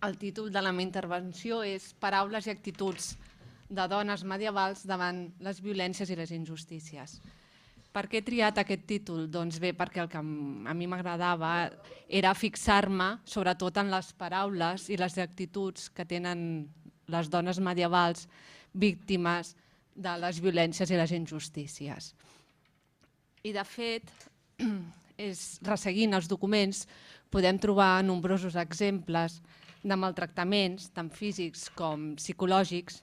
El títol de la meva intervenció és Paraules i actituds de dones medievals davant les violències i les injustícies. Per què he triat aquest títol? Doncs bé, perquè el que a mi m'agradava era fixar-me sobretot en les paraules i les actituds que tenen les dones medievals víctimes de les violències i les injustícies. I de fet, resseguint els documents, podem trobar nombrosos exemples de maltractaments, tant físics com psicològics,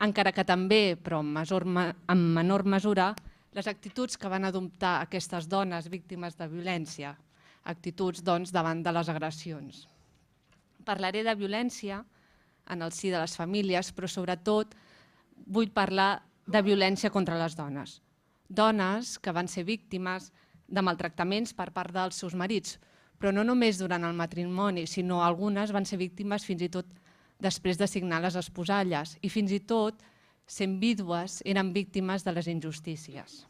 encara que també, però en menor mesura, les actituds que van adoptar aquestes dones víctimes de violència, actituds davant de les agressions. Parlaré de violència en el si de les famílies, però sobretot vull parlar de violència contra les dones. Dones que van ser víctimes de maltractaments per part dels seus marits, però no només durant el matrimoni, sinó algunes van ser víctimes fins i tot després de signar les esposalles i fins i tot, sent vídues, eren víctimes de les injustícies.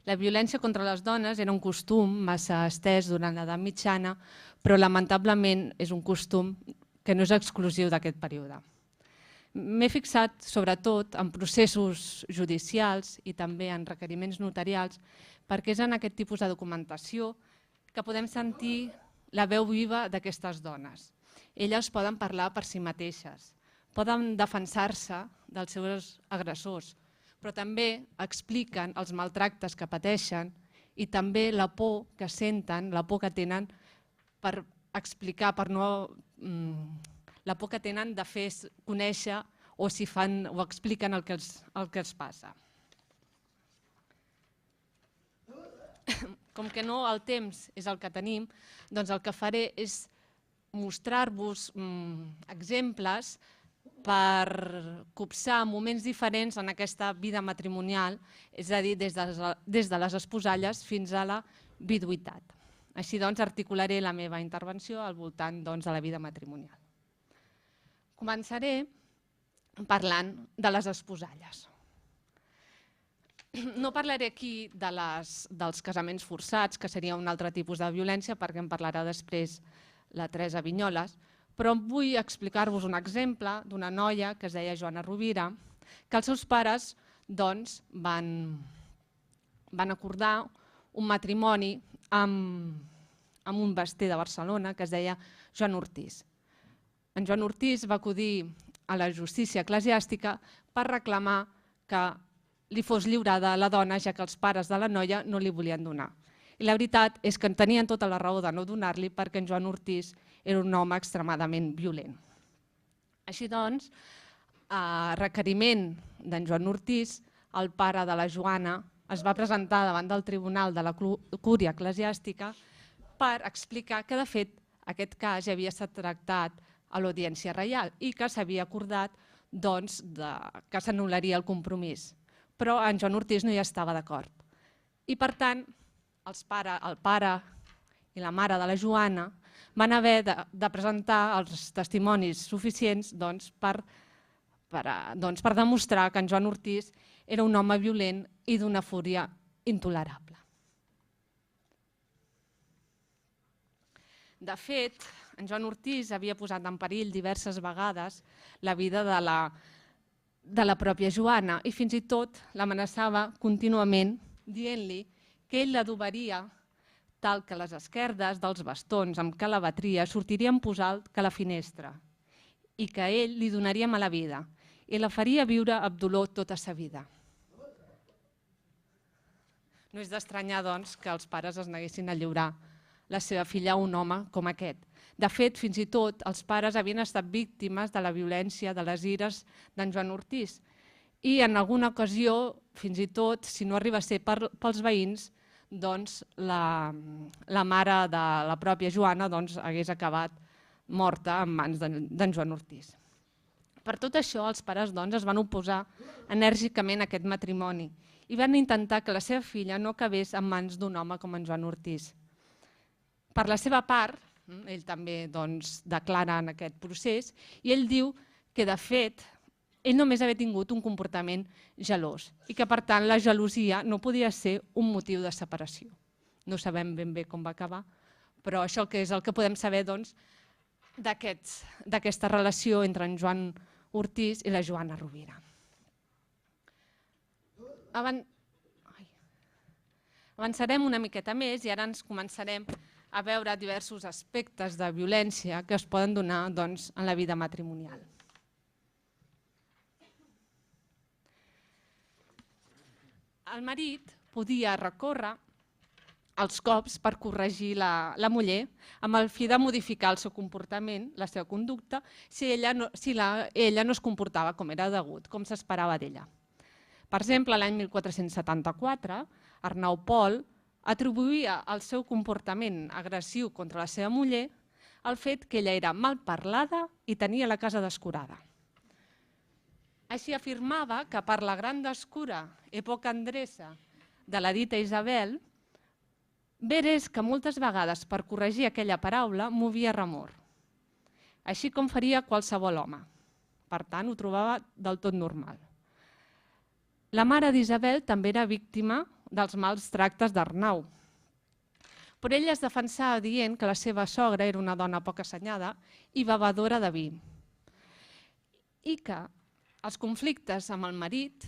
La violència contra les dones era un costum massa estès durant l'edat mitjana, però lamentablement és un costum que no és exclusiu d'aquest període. M'he fixat sobretot en processos judicials i també en requeriments notarials perquè és en aquest tipus de documentació que podem sentir la veu viva d'aquestes dones. Elles poden parlar per si mateixes, poden defensar-se dels seus agressors, però també expliquen els maltractes que pateixen i també la por que senten, la por que tenen per explicar, la por que tenen de fer conèixer o si fan o expliquen el que els passa. Com que no el temps és el que tenim, doncs el que faré és mostrar-vos exemples per copsar moments diferents en aquesta vida matrimonial, és a dir, des de les esposalles fins a la viduïtat. Així doncs, articularé la meva intervenció al voltant de la vida matrimonial. Començaré parlant de les esposalles. No parlaré aquí dels casaments forçats, que seria un altre tipus de violència, perquè en parlarà després la Teresa Vinyoles, però vull explicar-vos un exemple d'una noia que es deia Joana Rovira, que els seus pares van acordar un matrimoni amb un baster de Barcelona que es deia Joan Ortís. En Joan Ortís va acudir a la justícia eclesiàstica per reclamar que li fos lliurada a la dona, ja que els pares de la noia no li volien donar. I la veritat és que en tenien tota la raó de no donar-li perquè en Joan Ortís era un home extremadament violent. Així doncs, a requeriment d'en Joan Ortís, el pare de la Joana es va presentar davant del tribunal de la cúria eclesiàstica per explicar que, de fet, aquest cas ja havia estat tractat a l'Audiència Reial i que s'havia acordat que s'anul·laria el compromís. Però en Joan Ortís no hi estava d'acord. I per tant, el pare i la mare de la Joana van haver de presentar els testimonis suficients per demostrar que en Joan Ortís era un home violent i d'una fúria intolerable. De fet, en Joan Ortís havia posat en perill diverses vegades la vida de la pròpia Joana i fins i tot l'amenaçava contínuament dient-li que ell l'adobaria tal que les esquerdes dels bastons amb què la batria sortirien més alt que la finestra i que ell li donaria mala vida i la faria viure amb dolor tota sa vida. No és d'estranyar, doncs, que els pares es neguessin a lliurar la seva filla a un home com aquest. De fet, fins i tot, els pares havien estat víctimes de la violència, de les ires d'en Joan Ortís. I en alguna ocasió, fins i tot, si no arriba a ser pels veïns, la mare de la pròpia Joana hagués acabat morta en mans d'en Joan Ortís. Per tot això, els pares es van oposar enèrgicament a aquest matrimoni i van intentar que la seva filla no acabés en mans d'un home com en Joan Ortís. Per la seva part, ell també declara en aquest procés i ell diu que, de fet, ell només havia tingut un comportament gelós i que, per tant, la gelosia no podia ser un motiu de separació. No sabem ben bé com va acabar, però això que és el que podem saber, d'aquesta relació entre en Joan Ortís i la Joana Rovira. Avançarem una miqueta més i ara ens començarem a veure diversos aspectes de violència que es poden donar en la vida matrimonial. El marit podia recórrer als cops per corregir la muller amb el fi de modificar el seu comportament, la seva conducta, si ella no es comportava com era degut, com s'esperava d'ella. Per exemple, l'any 1474, Arnau Pol atribuïa el seu comportament agressiu contra la seva muller al fet que ella era mal parlada i tenia la casa descurada. Així afirmava que per la gran descura i poca endreça de la dita Isabel, veres que moltes vegades per corregir aquella paraula movia remor, així com faria qualsevol home. Per tant, ho trobava del tot normal. La mare d'Isabel també era víctima dels mals tractes d'Arnau, però ella es defensava dient que la seva sogra era una dona poc assenyada i bevedora de vi, i que els conflictes amb el marit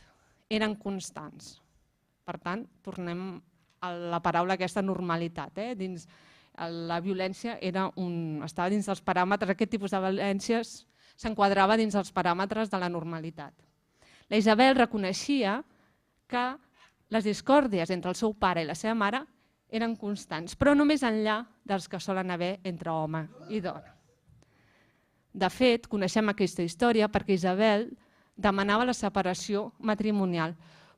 eren constants. Per tant, tornem a la paraula aquesta normalitat. La violència estava dins dels paràmetres, aquest tipus de violències s'enquadrava dins dels paràmetres de la normalitat. La Isabel reconeixia que les discòrdies entre el seu pare i la seva mare eren constants, però només enllà dels que solen haver entre home i dona. De fet, coneixem aquesta història perquè Isabel demanava la separació matrimonial,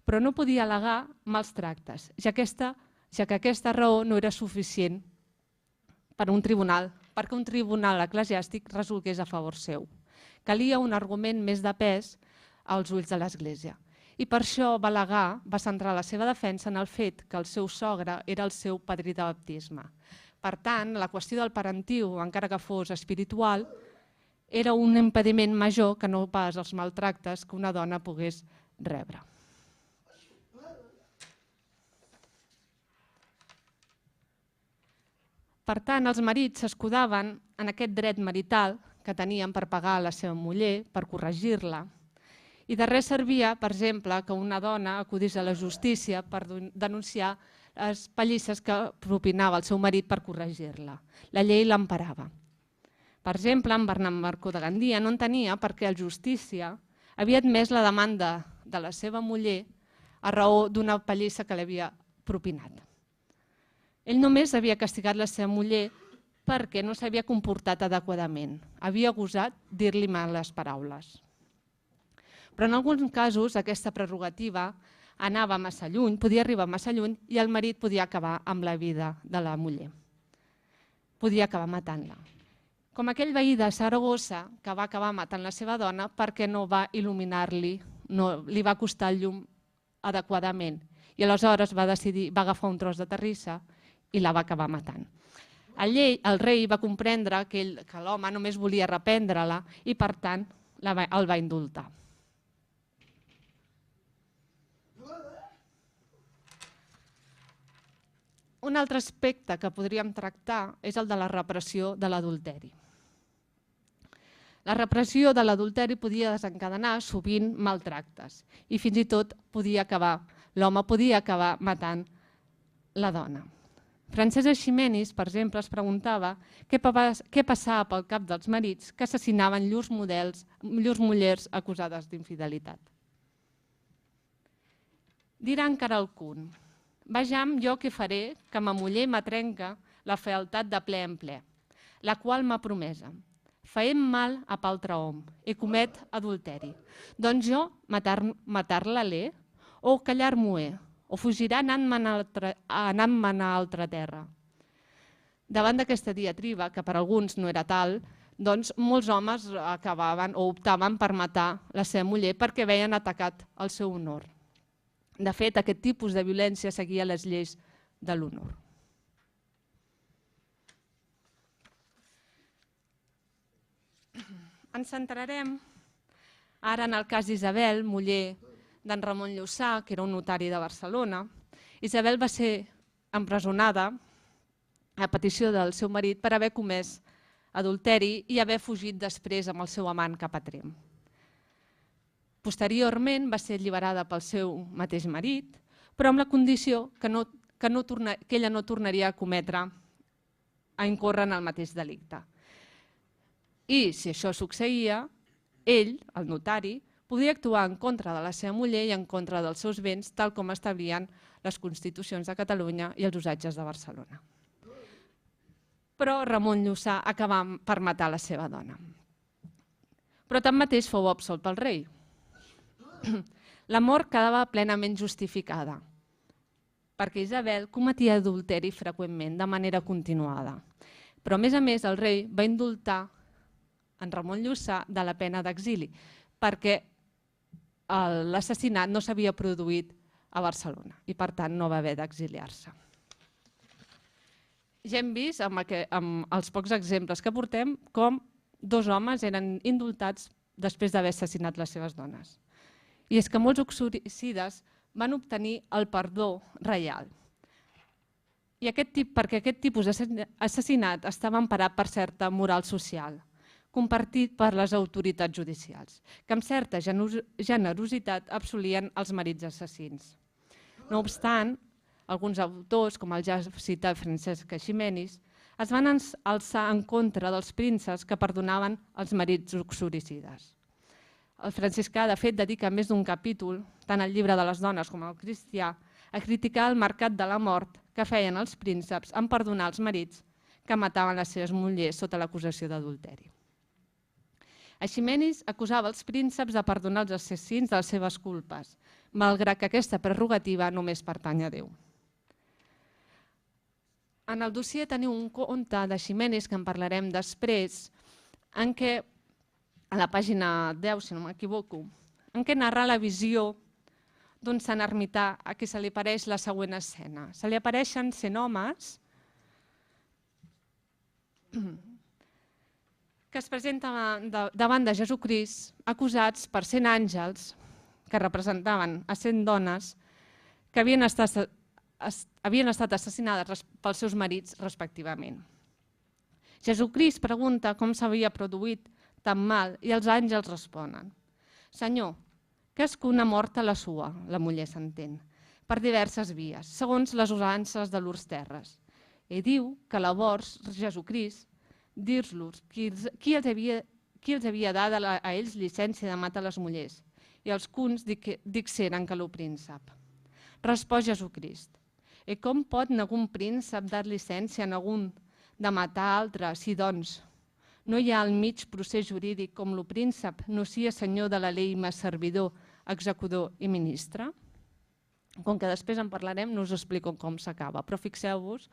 però no podia al·legar mals tractes, ja que aquesta raó no era suficient perquè un tribunal eclesiàstic resolgués a favor seu. Calia un argument més de pes als ulls de l'Església. I per això va centrar la seva defensa en el fet que el seu sogre era el seu padrí de baptisme. Per tant, la qüestió del parentiu, encara que fos espiritual, era un impediment major que no pas els maltractes que una dona pogués rebre. Per tant, els marits s'escudaven en aquest dret marital que tenien per pagar a la seva muller, per corregir-la, i de res servia, per exemple, que una dona acudís a la justícia per denunciar les pallisses que propinava el seu marit per corregir-la. La llei l'emparava. Per exemple, en Bernat Marcó de Gandia no entenia perquè el justícia havia admès la demanda de la seva muller a raó d'una pallissa que l'havia propinat. Ell només havia castigat la seva muller perquè no s'havia comportat adequadament. Havia gosat dir-li males paraules. Però en alguns casos aquesta prerrogativa anava massa lluny, podia arribar massa lluny i el marit podia acabar amb la vida de la muller. Podia acabar matant-la. Com aquell veí de Saragossa que va acabar matant la seva dona perquè no va il·luminar-li, no li va costar el llum adequadament. I aleshores va agafar un tros de terrissa i la va acabar matant. El rei va comprendre que l'home només volia reprendre-la i per tant el va indultar. Un altre aspecte que podríem tractar és el de la repressió de l'adulteri. La repressió de l'adulteri podia desencadenar sovint maltractes i fins i tot l'home podia acabar matant la dona. Francesc Eiximenis, per exemple, es preguntava què passava pel cap dels marits que assassinaven llurs mullers acusades d'infidelitat. Dirà encara algun: vejam jo què faré que ma muller m'atrenca la fealtat de ple en ple, la qual m'ha promesa. Faem mal a paltre hom i comet adulteri. Doncs jo matar-la l'he o callar-m'ho he o fugirà anant-me'n a altra terra. Davant d'aquesta diatriba, que per alguns no era tal, doncs molts homes acabaven o optaven per matar la seva muller perquè veien atacat el seu honor. De fet, aquest tipus de violència seguia les lleis de l'honor. Ens centrarem ara en el cas d'Isabel, muller d'en Ramon Llussà, que era un notari de Barcelona. Isabel va ser empresonada a petició del seu marit per haver comès adulteri i haver fugit després amb el seu amant cap a Tremp. Posteriorment va ser alliberada pel seu mateix marit, però amb la condició que ella no tornaria a incórrer en el mateix delicte. I si això succeïa, ell, el notari, podia actuar en contra de la seva muller i en contra dels seus béns, tal com establien les Constitucions de Catalunya i els usatges de Barcelona. Però Ramon Llussà acabà per matar la seva dona. Però tanmateix fou absolt pel rei. La mort quedava plenament justificada, perquè Isabel cometia adulteri freqüentment, de manera continuada. Però a més, el rei va indultar en Ramon Llussà de la pena d'exili, perquè l'assassinat no s'havia produït a Barcelona i per tant no va haver d'exiliar-se. Ja hem vist amb els pocs exemples que portem com 2 homes eren indultats després d'haver assassinat les seves dones. I és que molts uxoricides van obtenir el perdó reial. Perquè aquest tipus d'assassinat estava emparat per certa moral social, compartit per les autoritats judicials, que amb certa generositat absolien els marits assassins. No obstant, alguns autors, com el ja citat Francesc Eiximenis, es van alçar en contra dels prínceps que perdonaven els marits uxoricides. El franciscà, de fet, dedica més d'un capítol, tant al llibre de les dones com al cristià, a criticar el mercat de la mort que feien els prínceps en perdonar els marits que mataven les seves mullers sota l'acusació d'adulteri. Eiximenis acusava els prínceps de perdonar els assassins de les seves culpes, malgrat que aquesta prerrogativa només pertany a Déu. En el dossier teniu un conte d'Eiximenis, que en parlarem després, en què a la pàgina 10, si no m'equivoco, en què narra la visió d'un sant ermità a qui se li apareix la següent escena. Se li apareixen 100 homes que es presenten davant de Jesucrist acusats per 100 àngels que representaven a 100 dones que havien estat assassinades pels seus marits respectivament. Jesucrist pregunta com s'havia produït tan mal i els àngels responen: Senyor, cadascuna morta la sua, la muller s'entén, per diverses vies, segons les usances de llurs terres. I diu que llavors Jesucrist dir-los qui els havia dat a ells llicència de matar les mullers, i els cuns dixeren que lo príncep. Respòs Jesucrist: i com pot algun príncep dar llicència a algun de matar altre, si doncs no hi ha al mig procés jurídic com lo príncep no sia senyor de la llei, mas servidor, executor i ministre? Com que després en parlarem, no us explico com s'acaba, però fixeu-vos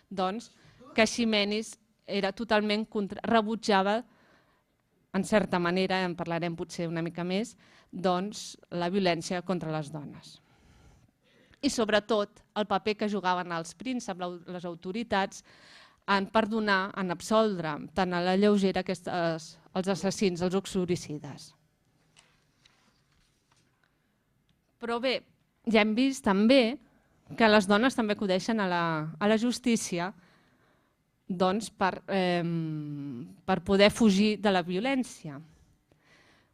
que Eiximenis era totalment rebutjava, en certa manera, en parlarem potser una mica més, la violència contra les dones. I sobretot el paper que jugaven els prínceps, les autoritats, en perdonar, en absoldre tant a la lleugera els assassins, els uxoricides. Però bé, ja hem vist també que les dones també acudeixen a la justícia per poder fugir de la violència.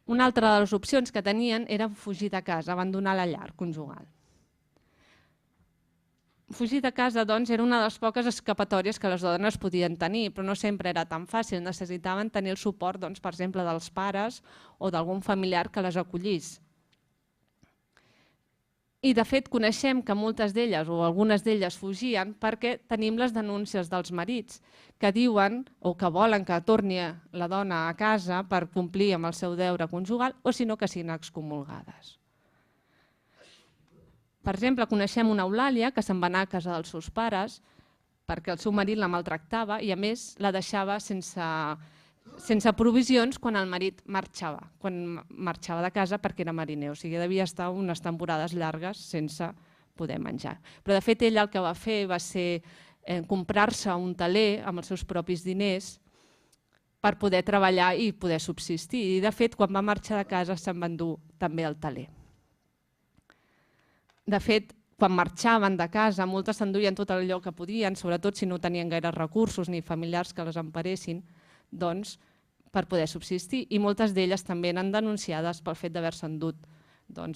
Una altra de les opcions que tenien era fugir de casa, abandonar la llar conjugal. Fugir de casa era una de les poques escapatòries que les dones podien tenir, però no sempre era tan fàcil. Necessitaven tenir el suport, per exemple, dels pares o d'algun familiar que les acollís. I, de fet, coneixem que moltes d'elles o algunes d'elles fugien perquè tenim les denúncies dels marits que diuen o que volen que torni la dona a casa per complir amb el seu deure conjugal o, si no, que siguin excomulgades. Per exemple, coneixem una Eulàlia que se'n va anar a casa dels seus pares perquè el seu marit la maltractava i, a més, la deixava sense provisions quan el marit marxava de casa perquè era mariner. O sigui, devia estar unes temporades llargues sense poder menjar. Però, de fet, ella el que va fer va ser comprar-se un teler amb els seus propis diners per poder treballar i poder subsistir. I, de fet, quan va marxar de casa se'n va endur també el teler. De fet, quan marxaven de casa, moltes s'enduien tot allò que podien, sobretot si no tenien gaire recursos ni familiars que les emparessin, per poder subsistir, i moltes d'elles també eren denunciades pel fet d'haver-se endut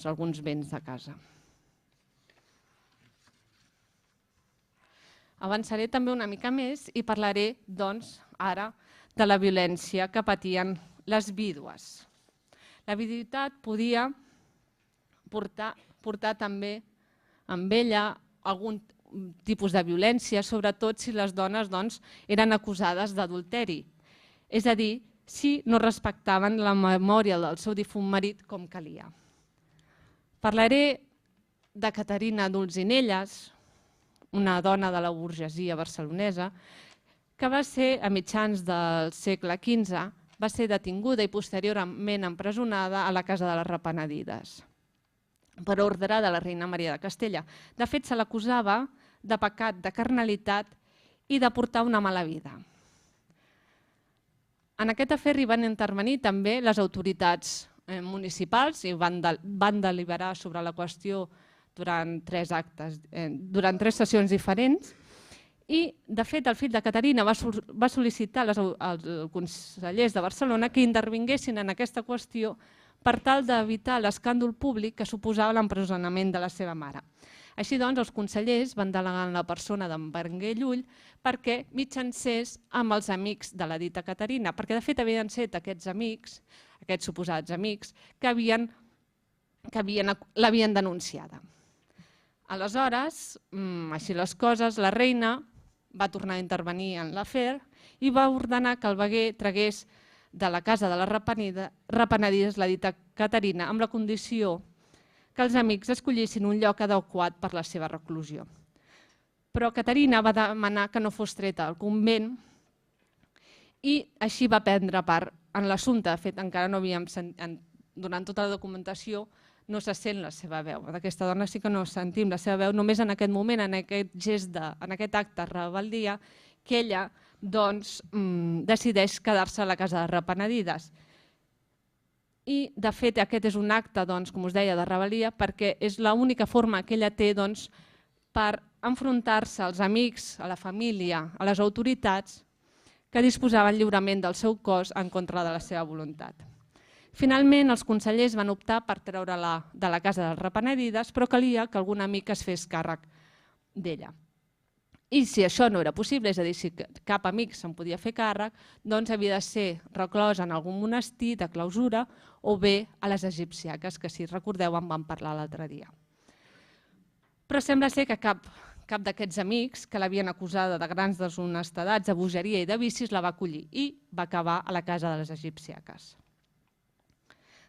alguns béns de casa. Avançaré també una mica més i parlaré ara de la violència que patien les vídues. La viduïtat podia portar també amb ella algun tipus de violència, sobretot si les dones eren acusades d'adulteri, és a dir, si no respectaven la memòria del seu difunt marit com calia. Parlaré de Caterina Dulcinelles, una dona de la burgesia barcelonesa, que va ser, a mitjans del segle XV, va ser detinguda i posteriorment empresonada a la Casa de les Repenedides, per ordre de la reina Maria de Castella. De fet, se l'acusava de pecat de carnalitat i de portar una mala vida. En aquest afer hi van intervenir també les autoritats municipals i van deliberar sobre la qüestió durant 3 sessions diferents. I, de fet, el fill de Caterina va sol·licitar als consellers de Barcelona que intervinguessin en aquesta qüestió per tal d'evitar l'escàndol públic que suposava l'empresonament de la seva mare. Així doncs, els consellers van delegar en la persona d'en Berenguer Llull perquè mitjancés amb els amics de la dita Caterina, perquè de fet havien estat aquests amics, aquests suposats amics, que l'havien denunciada. Aleshores, així les coses, la reina va tornar a intervenir en l'afer i va ordenar que el veguer tragués de la Casa de les Repenedides la dita Caterina amb la condició que els amics escollissin un lloc adequat per la seva reclusió. Però Caterina va demanar que no fos treta al convent i així va prendre part en l'assumpte. De fet, encara no havíem sentit, durant tota la documentació no se sent la seva veu. D'aquesta dona sí que no sentim la seva veu, només en aquest moment, en aquest gest, en aquest acte de rebel·lia, que ella decideix quedar-se a la Casa de Repenedides. I, de fet, aquest és un acte, com us deia, de rebel·lia, perquè és l'única forma que ella té per enfrontar-se als amics, a la família, a les autoritats que disposaven lliurement del seu cos en contra de la seva voluntat. Finalment, els consellers van optar per treure-la de la Casa de les Repenedides, però calia que algun amic es fes càrrec d'ella. I si això no era possible, és a dir, si cap amic se'n podia fer càrrec, doncs havia de ser reclosa en algun monestir de clausura o bé a les egipciaques, que si recordeu en vam parlar l'altre dia. Però sembla ser que cap d'aquests amics que l'havien acusada de grans deshonestedats, de bogeria i de vicis la va acollir i va acabar a la Casa de les egipciaques.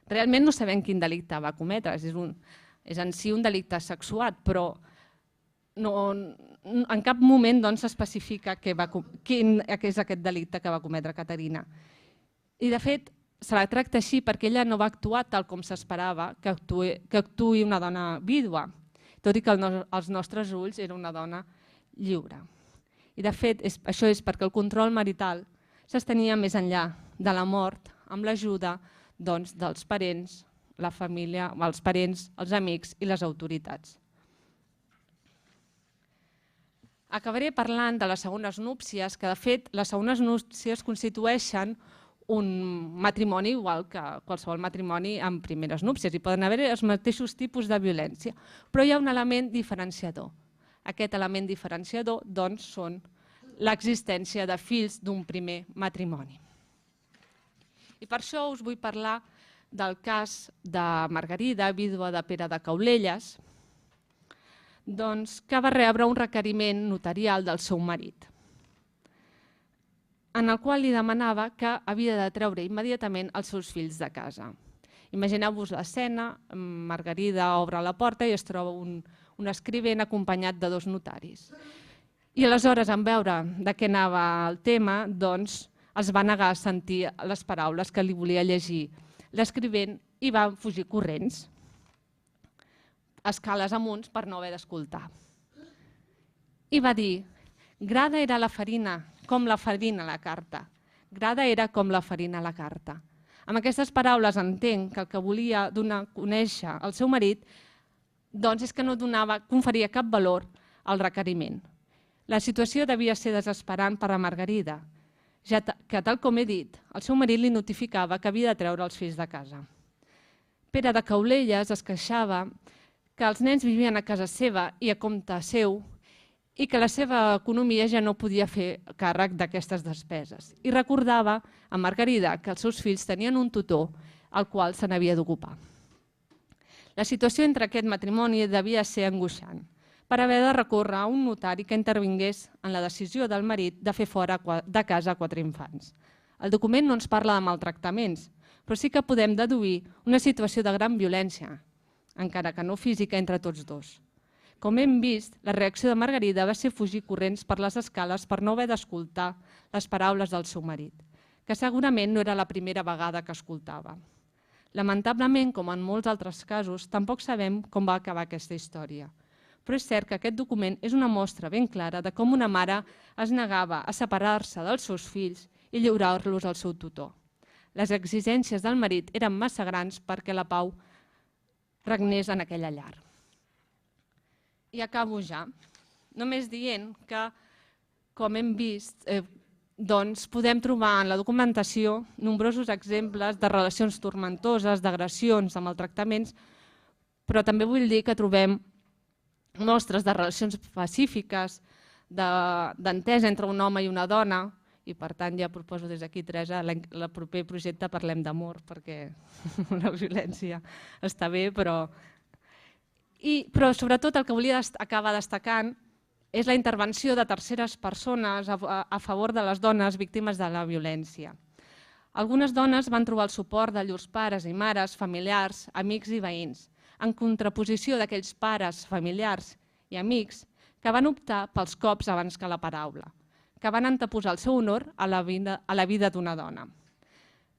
Realment no sabem quin delicte va cometre, és en si un delicte sexuat, però en cap moment s'especifica quin és aquest delicte que va cometre Caterina. I de fet se la tracta així perquè ella no va actuar tal com s'esperava que actuï una dona vídua, tot i que als nostres ulls era una dona lliure. I de fet això és perquè el control marital s'estenia més enllà de la mort amb l'ajuda dels parents, la família, els parents, els amics i les autoritats. Acabaré parlant de les segones núpcies, que de fet les segones núpcies constitueixen un matrimoni igual que qualsevol matrimoni amb primeres núpcies. Hi poden haver els mateixos tipus de violència, però hi ha un element diferenciador. Aquest element diferenciador són l'existència de fills d'un primer matrimoni. I per això us vull parlar del cas de Margarida, vídua de Pere de Caulelles, que va rebre un requeriment notarial del seu marit, en el qual li demanava que havia de treure immediatament els seus fills de casa. Imagineu-vos l'escena, Margarida obre la porta i es troba un escrivent acompanyat de 2 notaris. I aleshores, en veure de què anava el tema, es va negar a sentir les paraules que li volia llegir l'escrivent i va fugir corrents, escales amunt per no haver d'escoltar. I va dir: grada era la farina, com la farina a la carta. Grada era com la farina a la carta. Amb aquestes paraules entenc que el que volia donar a conèixer al seu marit és que no conferia cap valor al requeriment. La situació devia ser desesperant per a Margarida ja que, tal com he dit, el seu marit li notificava que havia de treure els fills de casa. Pere de Caulelles es queixava que els nens vivien a casa seva i a compte seu i que la seva economia ja no podia fer càrrec d'aquestes despeses. I recordava a Margarida que els seus fills tenien un tutor al qual se n'havia d'ocupar. La situació entre aquest matrimoni devia ser angoixant, per haver de recórrer a un notari que intervingués en la decisió del marit de fer fora de casa 4 infants. El document no ens parla de maltractaments, però sí que podem deduir una situació de gran violència, encara que no física, entre tots dos. Com hem vist, la reacció de Margarida va ser fugir corrents per les escales per no haver d'escoltar les paraules del seu marit, que segurament no era la primera vegada que escoltava. Lamentablement, com en molts altres casos, tampoc sabem com va acabar aquesta història. Però és cert que aquest document és una mostra ben clara de com una mare es negava a separar-se dels seus fills i lliurar-los al seu tutor. Les exigències del marit eren massa grans perquè la pau regnés en aquella llar. I acabo ja, només dient que, com hem vist, podem trobar en la documentació nombrosos exemples de relacions tormentoses, d'agressions, de maltractaments, però també vull dir que trobem mostres de relacions pacífiques, d'entesa entre un home i una dona, i per tant ja proposo des d'aquí, Teresa, el proper projecte parlem d'amor, perquè la violència està bé, però sobretot el que volia acabar destacant és la intervenció de terceres persones a favor de les dones víctimes de la violència. Algunes dones van trobar el suport de llurs pares i mares, familiars, amics i veïns, en contraposició d'aquells pares, familiars i amics que van optar pels cops abans que la paraula, que van anteposar el seu honor a la vida d'una dona.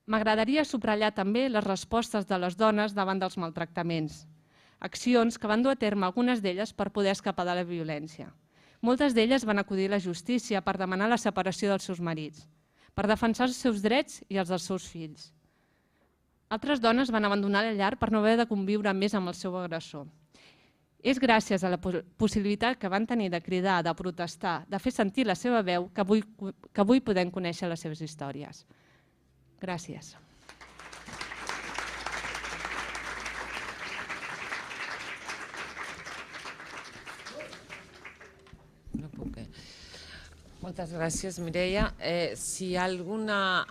M'agradaria subratllar també les respostes de les dones davant dels maltractaments, accions que van dur a terme algunes d'elles per poder escapar de la violència. Moltes d'elles van acudir a la justícia per demanar la separació dels seus marits, per defensar els seus drets i els dels seus fills. Altres dones van abandonar la llar per no haver de conviure més amb el seu agressor. És gràcies a la possibilitat que van tenir de cridar, de protestar, de fer sentir la seva veu, que avui podem conèixer les seves històries. Gràcies. No puc. Moltes gràcies, Mireia. Si hi ha alguna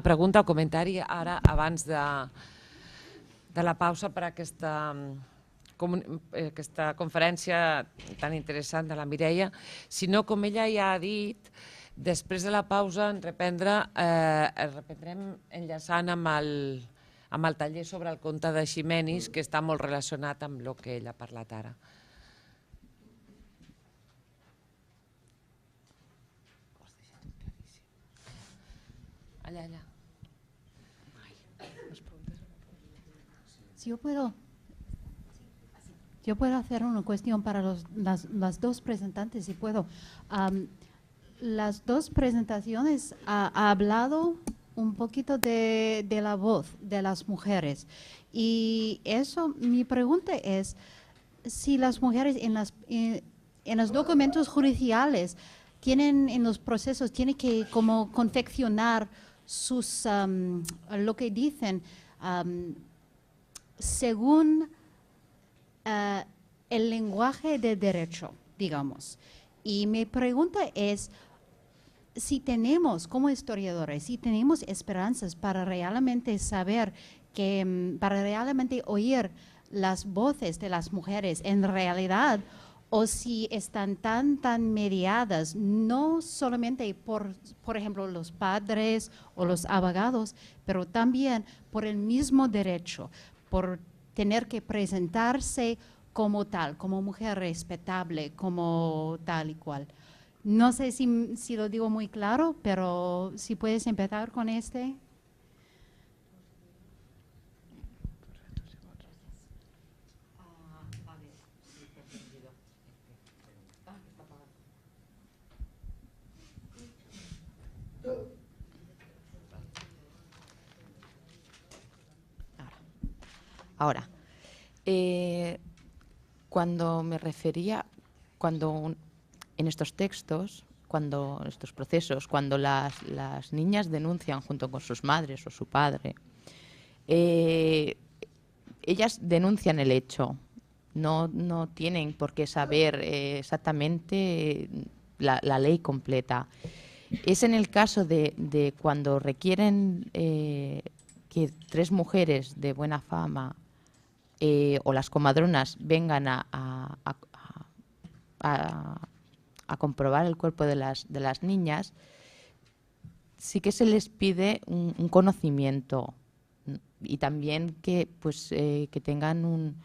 pregunta o comentari ara, abans de la pausa per a aquesta conferència tan interessant de la Mireia. Si no, com ella ja ha dit, després de la pausa ens reprendrem enllaçant amb el taller sobre el conte de Ximenis, que està molt relacionat amb el que ella ha parlat ara. Allá. Si yo puedo hacer una cuestión para las dos presentantes, si puedo. Las dos presentaciones ha hablado un poquito de la voz de las mujeres. Y eso, mi pregunta es, si las mujeres en los documentos judiciales tienen, en los procesos, tienen que como confeccionar sus, lo que dicen, según el lenguaje de derecho, digamos. Y mi pregunta es, si tenemos, como historiadores, si tenemos esperanzas para realmente saber, para realmente oír las voces de las mujeres en realidad, o si están tan mediadas, no solamente por ejemplo, los padres o los abogados, pero también por el mismo derecho, por tener que presentarse como tal, como mujer respetable, como tal y cual. No sé si lo digo muy claro, pero si puedes empezar con este. Ahora, cuando me refería, en estos textos, estos procesos, cuando las niñas denuncian junto con sus madres o su padre, ellas denuncian el hecho, no tienen por qué saber exactamente la ley completa. Es en el caso de cuando requieren que 3 mujeres de buena fama o las comadronas vengan a comprobar el cuerpo de las niñas, sí que se les pide un conocimiento y también que tengan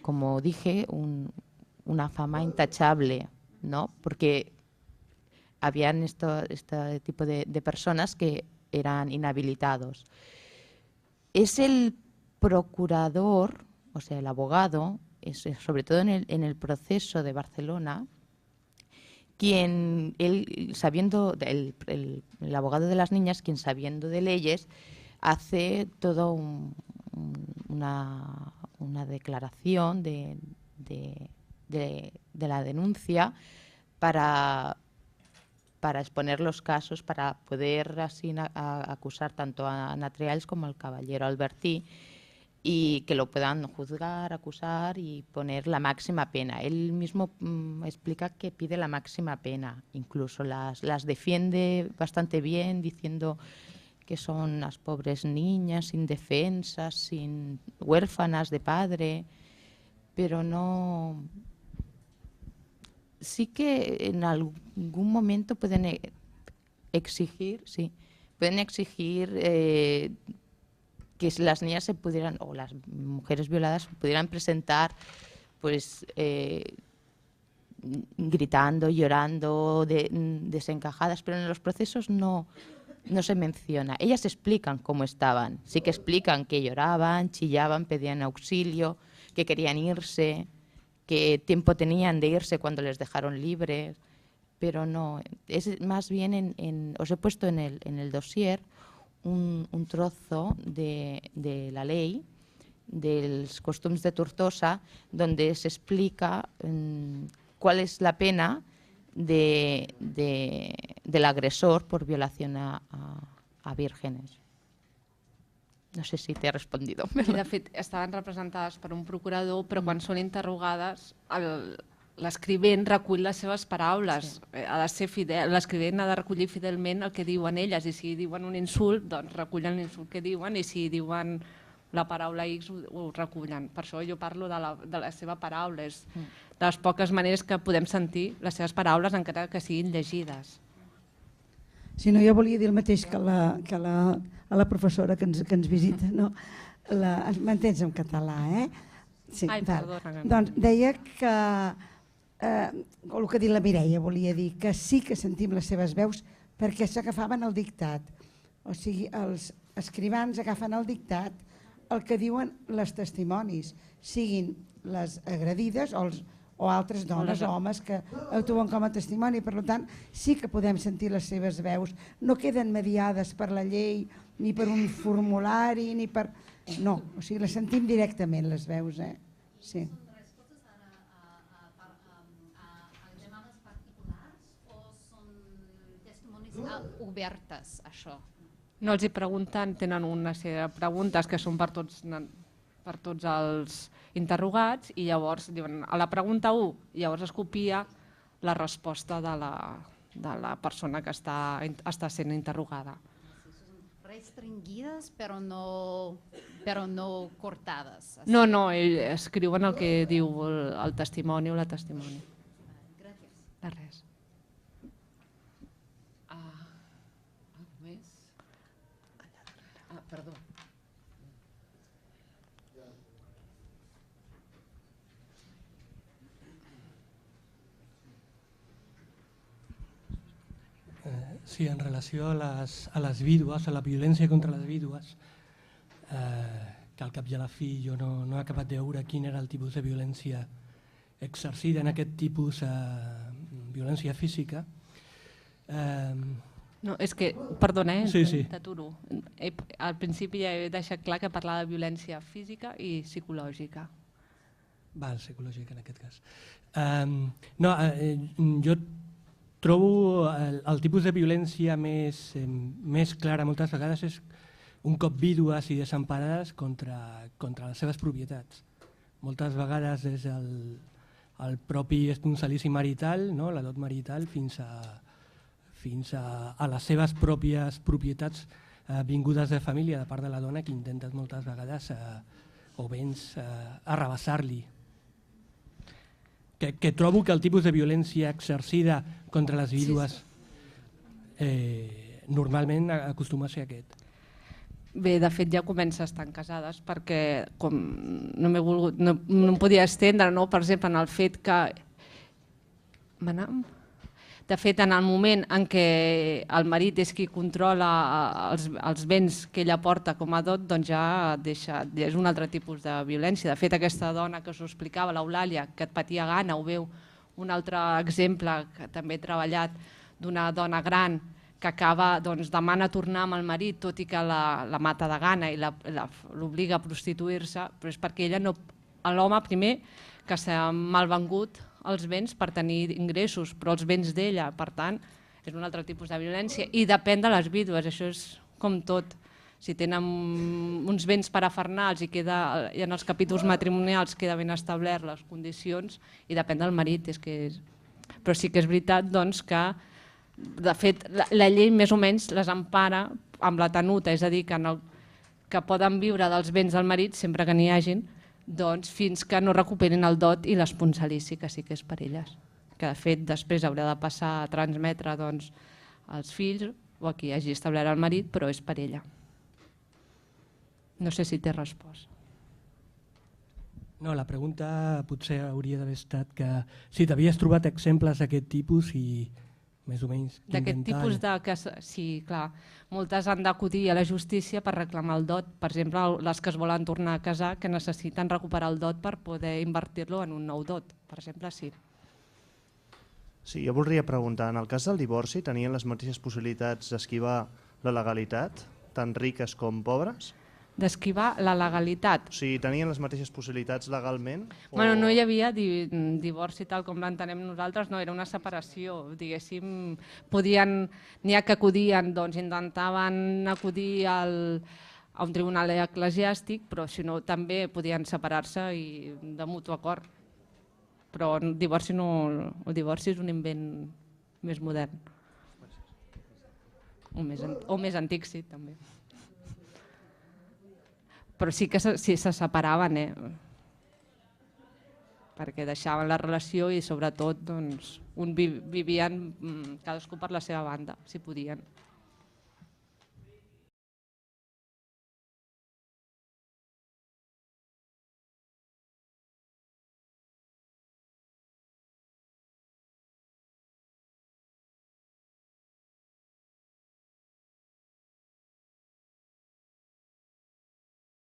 como dije, una fama intachable, ¿no? Porque habían este tipo de personas que eran inhabilitados. Es el procurador, o sea, el abogado, sobre todo en el proceso de Barcelona, quien, el abogado de las niñas, quien sabiendo de leyes, hace todo una declaración de la denuncia para exponer los casos, para poder así acusar tanto a Ana Trialls como al caballero Albertí y que lo puedan juzgar, acusar y poner la máxima pena. Él mismo explica que pide la máxima pena, incluso las defiende bastante bien, diciendo que son las pobres niñas indefensas, huérfanas de padre, pero no... Sí que en algún momento pueden exigir, que las niñas se pudieran, o las mujeres violadas pudieran presentar, pues gritando, llorando, desencajadas, pero en los procesos no se menciona. Ellas explican cómo estaban, sí que explican que lloraban, chillaban, pedían auxilio, que querían irse, qué tiempo tenían de irse cuando les dejaron libres, pero no, es más bien os he puesto en el dossier un trozo de la ley, de los costums de Tortosa, donde se explica cuál es la pena del agresor por violación a vírgenes. No sé si te he respondido. Sí, de fet, estaven representades per un procurador, però quan són interrogades, l'escrivent recull les seves paraules. Sí. Ha de ser fidel, l'escrivent ha de recollir fidelment el que diuen elles, i si diuen un insult, doncs recullen l'insult que diuen, i si diuen la paraula X ho recullen. Per això jo parlo de la seva paraula. És de les poques maneres que podem sentir les seves paraules, encara que siguin llegides. Si no, jo volia dir el mateix que la professora que ens visita. No? M'entens en català, eh? Sí, ai, perdona. Doncs deia que, el que ha dit la Mireia, volia dir que sí que sentim les seves veus perquè s'agafaven el dictat. O sigui, els escrivans agafen el dictat, el que diuen les testimonis, siguin les agredides o altres dones o homes que actuen com a testimoni. Per tant, sí que podem sentir les seves veus. No queden mediades per la llei, ni per un formulari, ni per... No, o sigui, les sentim directament, les veus. Sí. ¿Son respuestas a demandas particulares o son testimonios obertes, això? No els hi pregunten, tenen una sèrie de preguntes que són per tots els interrogats i llavors diuen a la pregunta 1 i llavors es copia la resposta de la persona que està sent interrogada. Restringides però no cortades. No, ells escriuen el que diu el testimoni o la testimoni. Gràcies. De res. Més? Perdó. Sí, en relació a les vídues, a la violència contra les vídues, que al cap i a la fi jo no he acabat de veure quin era el tipus de violència exercida en aquest tipus de violència física. No, és que, perdona, Sí. t'aturo. Al principi ja he deixat clar que parlava de violència física i psicològica. Val, psicològica en aquest cas. No, jo Trobo el tipus de violència més clara moltes vegades és un cop vídues i desemparades contra les seves propietats. Moltes vegades és el propi esponsalici marital, no? La dot marital, fins a les seves pròpies propietats vingudes de família de part de la dona, que intenten moltes vegades o béns arrabassar-li. Que trobo que el tipus de violència exercida contra les vídues normalment acostuma a ser aquest. Bé, de fet ja comença estant casades perquè com no m'he volgut, no em podia estendre, no? Per exemple, en el fet que... De fet, en el moment en què el marit és qui controla els béns que ella porta com a dot, doncs ja és un altre tipus de violència. De fet, aquesta dona que us ho explicava, l'Eulàlia, que et patia gana, ho veu un altre exemple que també he treballat d'una dona gran que acaba, demana tornar amb el marit, tot i que la mata de gana i l'obliga a prostituir-se, però és perquè ella no... L'home, primer, que s'ha malvengut els béns per tenir ingressos, però els béns d'ella, per tant, és un altre tipus de violència i depèn de les vídues, això és com tot. Si tenen uns béns parafernals i en els capítols matrimonials queda ben establert les condicions i depèn del marit. Però sí que és veritat que, de fet, la llei més o menys les empara amb la tenuta, és a dir, que poden viure dels béns del marit sempre que n'hi hagin, fins que no recuperin el dot i l'esponsalici, que sí que és per elles. Que de fet després haurà de passar a transmetre als fills o a qui hagi establert el marit, però és per ella. No sé si t'he respost. No, la pregunta potser hauria d'haver estat que si t'havies trobat exemples d'aquest tipus i més o menys... D'aquest tipus de... Sí, clar, moltes han d'acudir a la justícia per reclamar el dot. Per exemple, les que es volen tornar a casar, que necessiten recuperar el dot per poder invertir-lo en un nou dot. Per exemple, sí. Sí, jo voldria preguntar, en el cas del divorci tenien les mateixes possibilitats d'esquivar la legalitat, tant riques com pobres? D'esquivar la legalitat. O sigui, tenien les mateixes possibilitats legalment? Bueno, no hi havia divorci tal com l'entenem nosaltres, no, era una separació, diguéssim, n'hi ha que acudien, intentaven acudir a un tribunal eclesiàstic, però si no també podien separar-se i de mutu acord. Però el divorci és un invent més modern. O més antic, sí, també. Però sí que se separaven, perquè deixaven la relació i sobretot vivien cadascú per la seva banda, si podien.